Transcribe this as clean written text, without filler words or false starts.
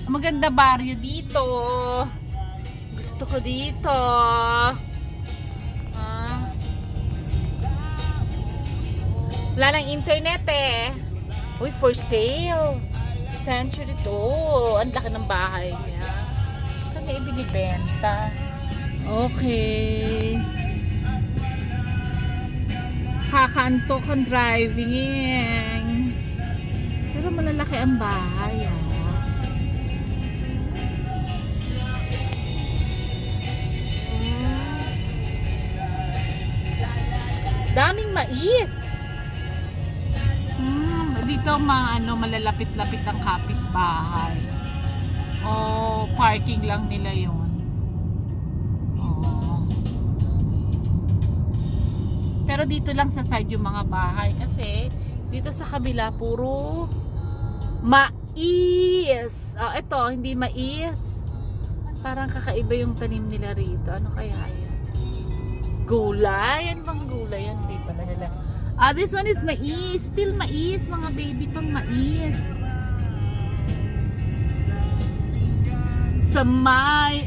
Maganda baryo dito. Gusto ko dito. Ah. Wala nang internet eh. Uy, for sale. Century to. Ang laki ng bahay niya. Saan niya ibinibenta? Okay. Kakanto kang driving. Pero malalaki ang bahay ah. Daming mais. Dito malalapit-lapit ang kapitbahay. Oh, parking lang nila 'yon. Oh. Pero dito lang sa side yung mga bahay kasi dito sa kabila puro mais. Oh, ito hindi mais. Parang kakaiba yung tanim nila rito. Ano kaya 'yan? Gulay? Ano bang gulay yan? Hindi pala nila. This one is mais. Still mais. Mga baby pang mais. Sa may